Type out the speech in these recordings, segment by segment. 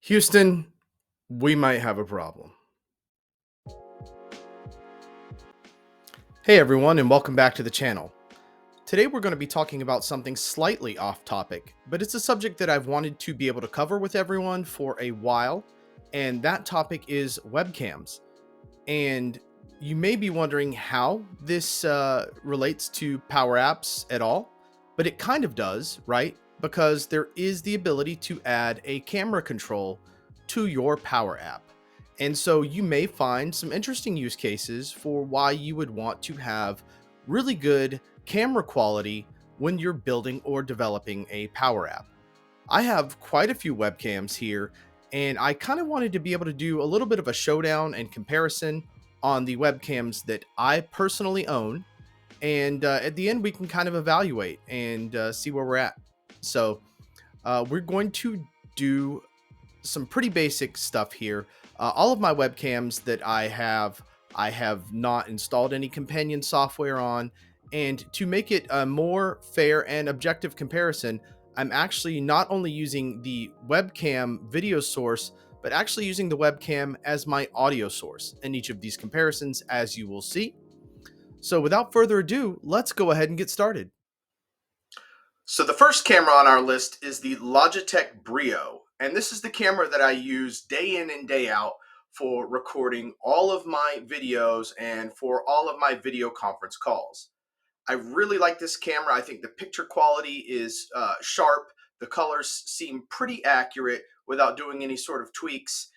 Houston, we might have a problem. Hey everyone, and welcome back to the channel. Today we're going to be talking about something slightly off topic, but it's a subject that I've wanted to be able to cover with everyone for a while, and that topic is webcams. And you may be wondering how this relates to Power Apps at all, but it kind of does, right? Because there is the ability to add a camera control to your Power App. And so you may find some interesting use cases for why you would want to have really good camera quality when you're building or developing a Power App. I have quite a few webcams here, and I kind of wanted to be able to do a little bit of a showdown and comparison on the webcams that I personally own. And at the end, we can kind of evaluate and see where we're at. So we're going to do some pretty basic stuff here. All of my webcams that I have not installed any companion software on. And to make it a more fair and objective comparison, I'm actually not only using the webcam video source, but actually using the webcam as my audio source in each of these comparisons, as you will see. So without further ado, let's go ahead and get started. So the first camera on our list is the Logitech Brio, and this is the camera that I use day in and day out for recording all of my videos and for all of my video conference calls. I really like this camera. I think the picture quality is sharp. The colors seem pretty accurate without doing any sort of tweaks.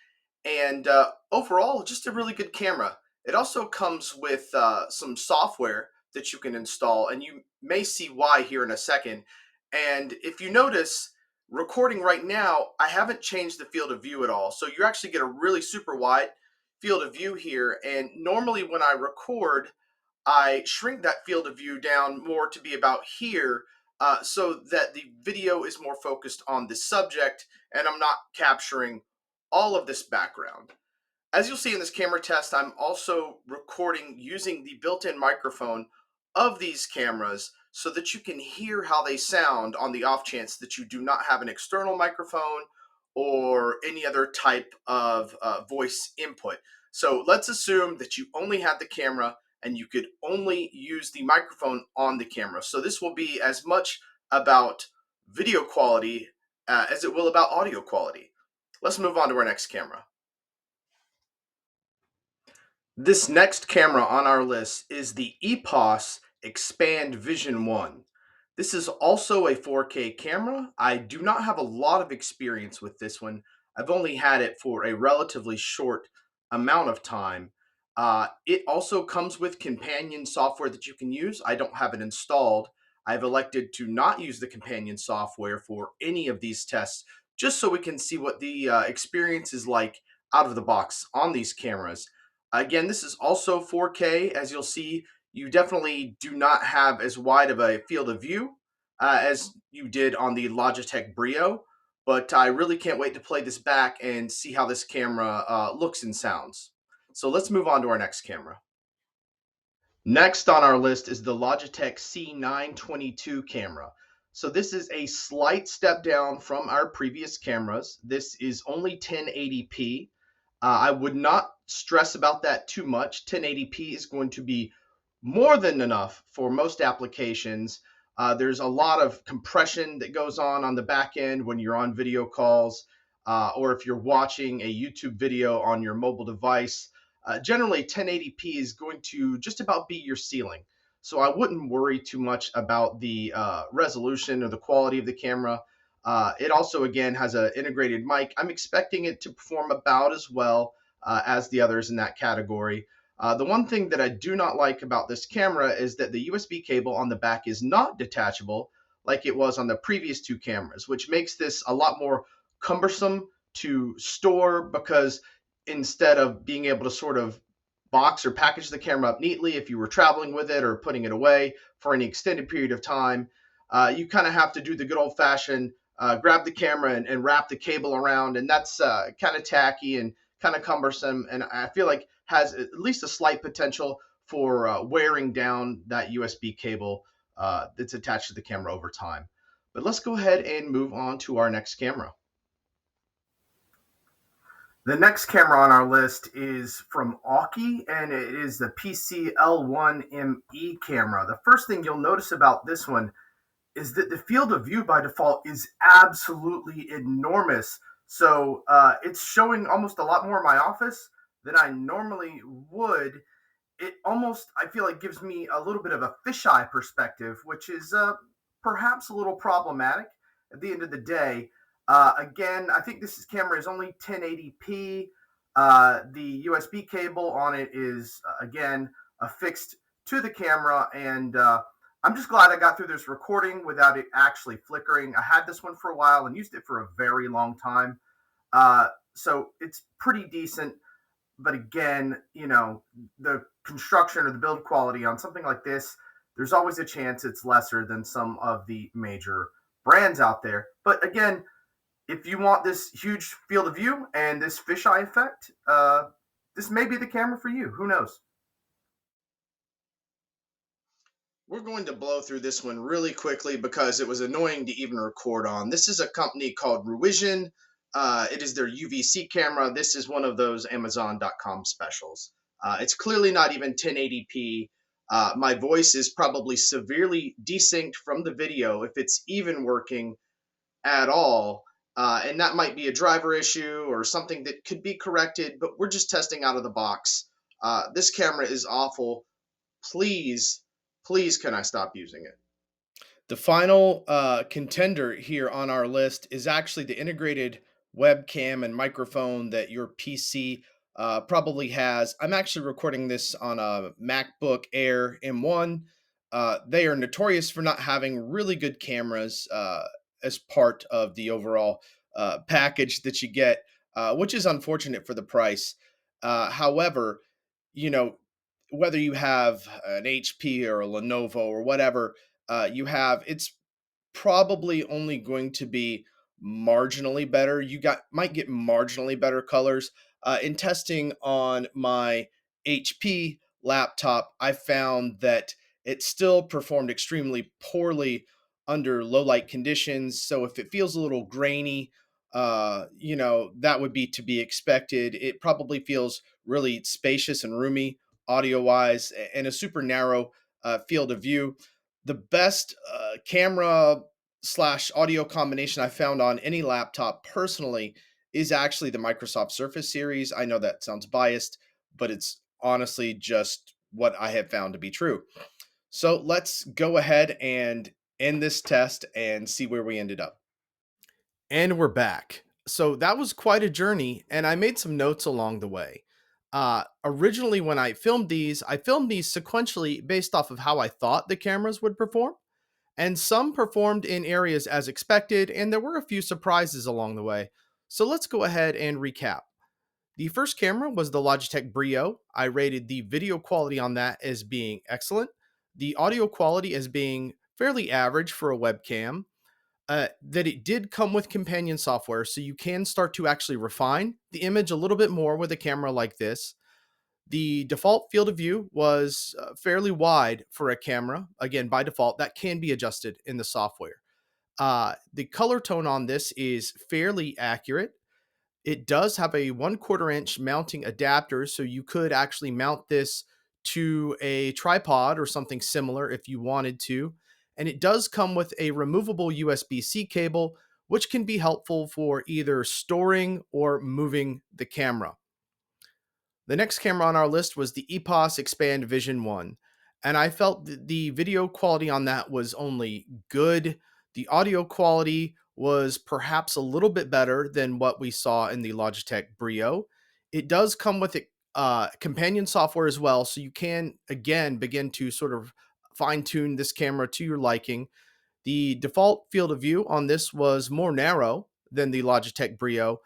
And overall, just a really good camera. It also comes with some software that you can install, and you may see why here in a second. And if you notice, recording right now, I haven't changed the field of view at all. So you actually get a really super wide field of view here. And normally when I record, I shrink that field of view down more to be about here so that the video is more focused on the subject and I'm not capturing all of this background. As you'll see in this camera test, I'm also recording using the built-in microphone of these cameras so that you can hear how they sound on the off chance that you do not have an external microphone or any other type of voice input. So let's assume that you only had the camera and you could only use the microphone on the camera. So this will be as much about video quality as it will about audio quality. Let's move on to our next camera. This next camera on our list is the EPOS Expand Vision 1. This is also a 4K camera. I do not have a lot of experience with this one. I've only had it for a relatively short amount of time. It also comes with companion software that you can use. I don't have it installed. I've elected to not use the companion software for any of these tests, just so we can see what the experience is like out of the box on these cameras. Again, this is also 4K. As you'll see, you definitely do not have as wide of a field of view as you did on the Logitech Brio, but I really can't wait to play this back and see how this camera looks and sounds. So let's move on to our next camera. Next on our list is the Logitech C922 camera. So this is a slight step down from our previous cameras. This is only 1080p. I would not stress about that too much. 1080p is going to be more than enough for most applications. There's a lot of compression that goes on the back end when you're on video calls, or if you're watching a YouTube video on your mobile device. Generally, 1080p is going to just about be your ceiling. So I wouldn't worry too much about the resolution or the quality of the camera. It also, again, has an integrated mic. I'm expecting it to perform about as well as the others in that category. The one thing that I do not like about this camera is that the USB cable on the back is not detachable like it was on the previous two cameras, which makes this a lot more cumbersome to store, because instead of being able to sort of box or package the camera up neatly if you were traveling with it or putting it away for any extended period of time, you kind of have to do the good old-fashioned grab the camera and wrap the cable around, and that's kind of tacky and kind of cumbersome, and I feel like has at least a slight potential for wearing down that USB cable that's attached to the camera over time. But let's go ahead and move on to our next camera. The next camera on our list is from Aukey, and it is the PC-L1ME camera. The first thing you'll notice about this one is that the field of view by default is absolutely enormous. So it's showing almost a lot more in my office than I normally would. It almost, I feel like, gives me a little bit of a fisheye perspective, which is perhaps a little problematic at the end of the day. Again, I think this camera is only 1080p. The USB cable on it is, again, affixed to the camera, and I'm just glad I got through this recording without it actually flickering. I had this one for a while and used it for a very long time. So it's pretty decent. But again, the construction or the build quality on something like this, there's always a chance it's lesser than some of the major brands out there. But again, if you want this huge field of view and this fisheye effect, this may be the camera for you. Who knows? We're going to blow through this one really quickly because it was annoying to even record on. This is a company called Ruision. It is their UVC camera. This is one of those Amazon.com specials. It's clearly not even 1080p. My voice is probably severely desynced from the video if it's even working at all. And that might be a driver issue or something that could be corrected, but we're just testing out of the box. This camera is awful. Please, please, can I stop using it? The final contender here on our list is actually the integrated webcam and microphone that your PC probably has. I'm actually recording this on a MacBook Air M1. They are notorious for not having really good cameras as part of the overall package that you get, which is unfortunate for the price. However, you know, whether you have an HP or a Lenovo or whatever you have, it's probably only going to be marginally better. You got might get marginally better colors. In testing on my HP laptop, I found that it still performed extremely poorly under low light conditions. So if it feels a little grainy, that would be to be expected. It probably feels really spacious and roomy audio wise and a super narrow field of view. The best camera slash audio combination I found on any laptop personally is actually the Microsoft Surface series. I know that sounds biased, but it's honestly just what I have found to be true. So let's go ahead and end this test and see where we ended up. And we're back. So that was quite a journey, and I made some notes along the way. Originally, when I filmed these sequentially based off of how I thought the cameras would perform, and some performed in areas as expected, and there were a few surprises along the way. So let's go ahead and recap. The first camera was the Logitech Brio. I rated the video quality on that as being excellent, the audio quality as being fairly average for a webcam, that it did come with companion software, so you can start to actually refine the image a little bit more with a camera like this. The default field of view was fairly wide for a camera. Again, by default, that can be adjusted in the software. The color tone on this is fairly accurate. It does have a 1/4 inch mounting adapter, so you could actually mount this to a tripod or something similar if you wanted to. And it does come with a removable USB-C cable, which can be helpful for either storing or moving the camera. The next camera on our list was the EPOS Expand Vision 1, and I felt that the video quality on that was only good. The audio quality was perhaps a little bit better than what we saw in the Logitech Brio. It does come with companion software as well, so you can again begin to sort of fine tune this camera to your liking. The default field of view on this was more narrow than the Logitech Brio.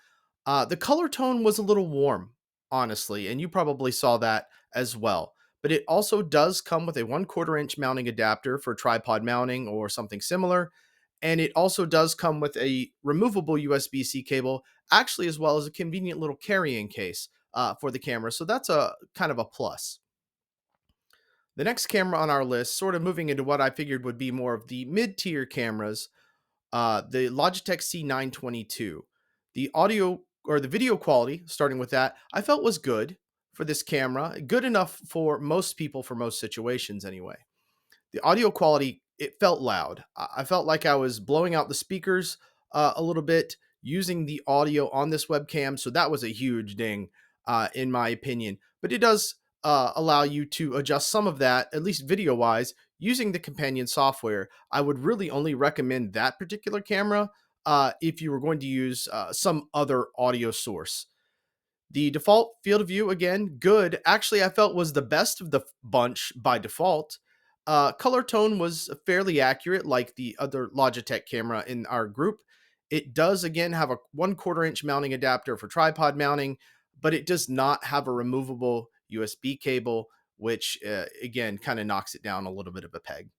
The color tone was a little warm, honestly, and you probably saw that as well. But it also does come with a 1/4 inch mounting adapter for tripod mounting or something similar. And it also does come with a removable USB-C cable, actually, as well as a convenient little carrying case for the camera. So that's a kind of a plus. The next camera on our list, sort of moving into what I figured would be more of the mid-tier cameras, the Logitech C922. The audio or the video quality, starting with that, I felt was good for this camera, good enough for most people for most situations anyway. The audio quality, it felt loud. I felt like I was blowing out the speakers a little bit using the audio on this webcam. So that was a huge ding, in my opinion. But it does allow you to adjust some of that, at least video wise, using the companion software. I would really only recommend that particular camera if you were going to use some other audio source. The default field of view, again, good. Actually, I felt was the best of the bunch by default. Color tone was fairly accurate, like the other Logitech camera in our group. It does, again, have a 1/4 inch mounting adapter for tripod mounting, but it does not have a removable USB cable, which, again, kind of knocks it down a little bit of a peg.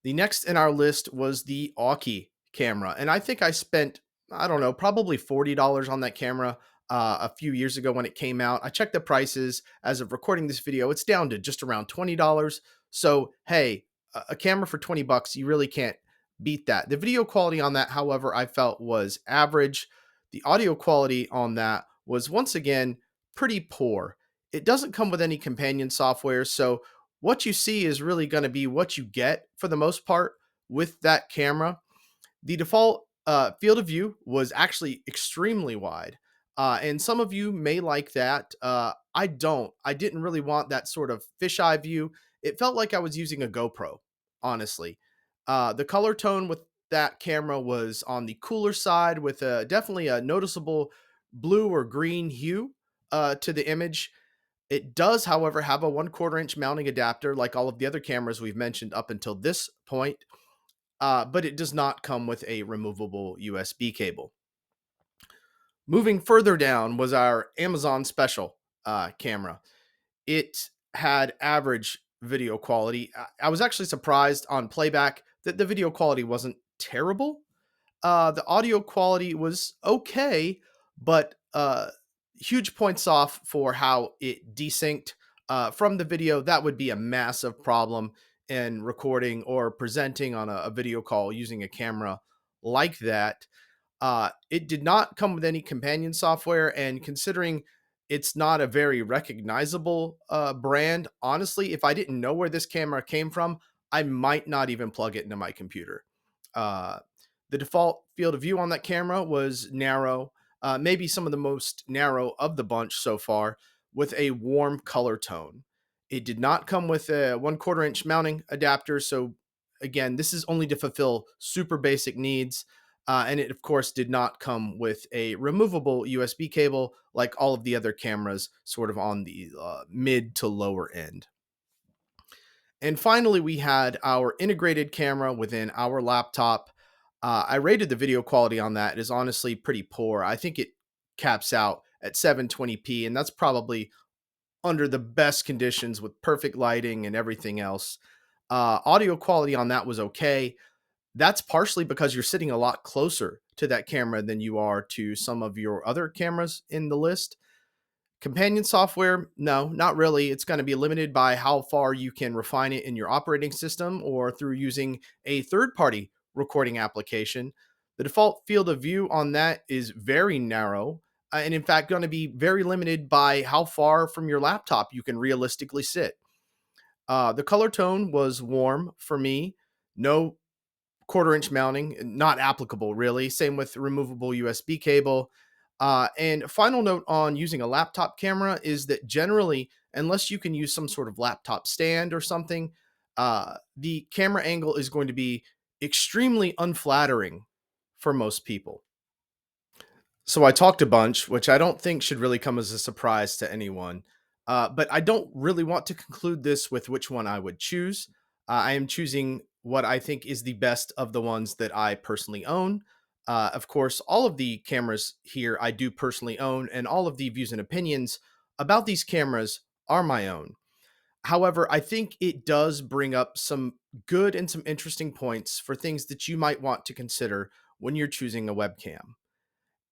The next in our list was the Aukey camera, and I think I spent, I don't know, probably $40 on that camera a few years ago when it came out. I checked the prices as of recording this video; it's down to just around $20. So hey, a camera for 20 bucks, you really can't beat that. The video quality on that, however, I felt was average. The audio quality on that was once again pretty poor. It doesn't come with any companion software, so what you see is really going to be what you get for the most part with that camera. The default field of view was actually extremely wide. And some of you may like that. I don't. I didn't really want that sort of fisheye view. It felt like I was using a GoPro, honestly. The color tone with that camera was on the cooler side with definitely a noticeable blue or green hue to the image. It does, however, have a 1/4 inch mounting adapter like all of the other cameras we've mentioned up until this point, but it does not come with a removable USB cable. Moving further down was our Amazon Special camera. It had average video quality. I was actually surprised on playback that the video quality wasn't terrible. The audio quality was okay, but huge points off for how it desynced from the video. That would be a massive problem in recording or presenting on a video call using a camera like that. It did not come with any companion software, and considering it's not a very recognizable brand, honestly, if I didn't know where this camera came from, I might not even plug it into my computer. Uh, the default field of view on that camera was narrow, maybe some of the most narrow of the bunch so far, with a warm color tone. It did not come with a 1/4 inch mounting adapter, so again, this is only to fulfill super basic needs. And it, of course, did not come with a removable USB cable like all of the other cameras, sort of on the mid to lower end. And finally, we had our integrated camera within our laptop. I rated the video quality on that. It is honestly pretty poor. I think it caps out at 720p, and that's probably under the best conditions with perfect lighting and everything else. Audio quality on that was okay. That's partially because you're sitting a lot closer to that camera than you are to some of your other cameras in the list. Companion software, no, not really. It's going to be limited by how far you can refine it in your operating system or through using a third party recording application. The default field of view on that is very narrow, and in fact, going to be very limited by how far from your laptop you can realistically sit. The color tone was warm for me. No 1/4 inch mounting, not applicable really. Same with removable USB cable. And final note on using a laptop camera is that generally, unless you can use some sort of laptop stand or something, the camera angle is going to be extremely unflattering for most people. So I talked a bunch, which I don't think should really come as a surprise to anyone. But I don't really want to conclude this with which one I would choose. I am choosing what I think is the best of the ones that I personally own. Of course, all of the cameras here I do personally own, and all of the views and opinions about these cameras are my own. However, I think it does bring up some good and some interesting points for things that you might want to consider when you're choosing a webcam.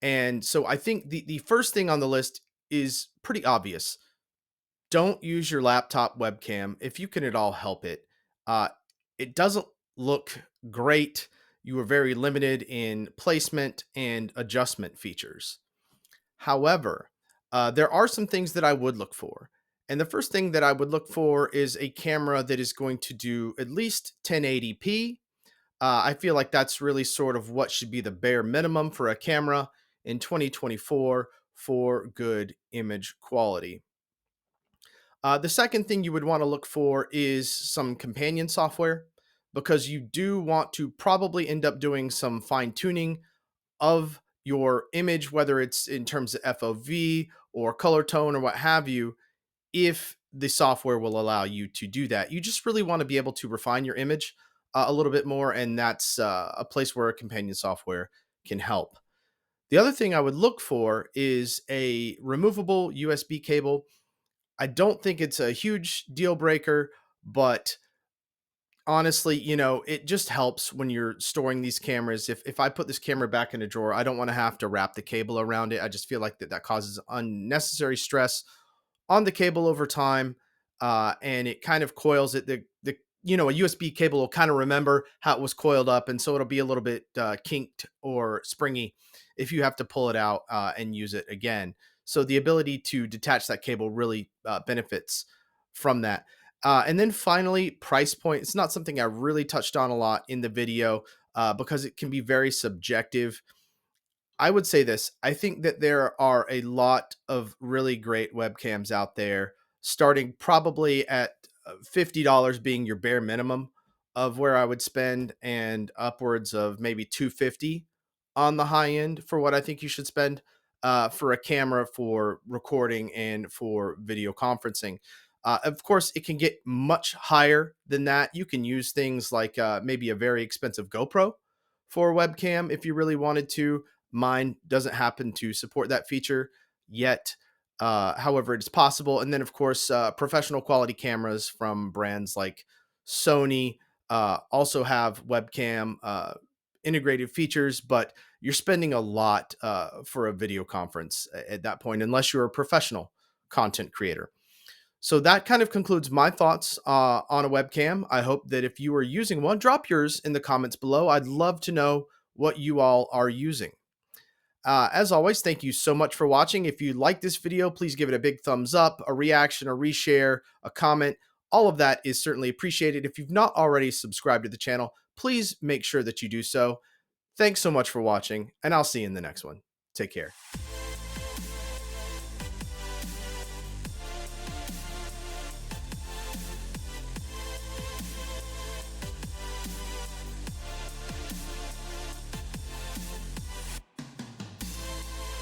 And so I think the first thing on the list is pretty obvious. Don't use your laptop webcam if you can at all help it. Uh, it doesn't look great. you are very limited in placement and adjustment features. However, there are some things that I would look for. And the first thing that I would look for is a camera that is going to do at least 1080p. I feel like that's really sort of what should be the bare minimum for a camera in 2024 for good image quality. The second thing you would want to look for is some companion software because you do want to probably end up doing some fine tuning of your image, whether it's in terms of FOV or color tone or what have you, if the software will allow you to do that. You just really want to be able to refine your image a little bit more, and that's a place where a companion software can help. The other thing I would look for is a removable USB cable. I don't think it's a huge deal breaker, but honestly, it just helps when you're storing these cameras. If I put this camera back in a drawer, I don't want to have to wrap the cable around it. I just feel like that causes unnecessary stress on the cable over time, and it kind of coils it. A USB cable will kind of remember how it was coiled up, and so it'll be a little bit kinked or springy if you have to pull it out and use it again. So the ability to detach that cable really benefits from that. And then finally, price point. It's not something I really touched on a lot in the video because it can be very subjective. I would say this. I think that there are a lot of really great webcams out there, starting probably at $50 being your bare minimum of where I would spend, and upwards of maybe 250 on the high end for what I think you should spend for a camera for recording and for video conferencing. Of course, it can get much higher than that. You can use things like maybe a very expensive GoPro for a webcam if you really wanted to. Mine doesn't happen to support that feature yet. However, it's possible. And then, of course, professional quality cameras from brands like Sony also have webcam integrated features, but you're spending a lot for a video conference at that point, unless you're a professional content creator. So that kind of concludes my thoughts on a webcam. I hope that if you are using one, drop yours in the comments below. I'd love to know what you all are using. As always, thank you so much for watching. If you like this video, please give it a big thumbs up, a reaction, a reshare, a comment. All of that is certainly appreciated. If you've not already subscribed to the channel, please make sure that you do so. Thanks so much for watching, and I'll see you in the next one. Take care.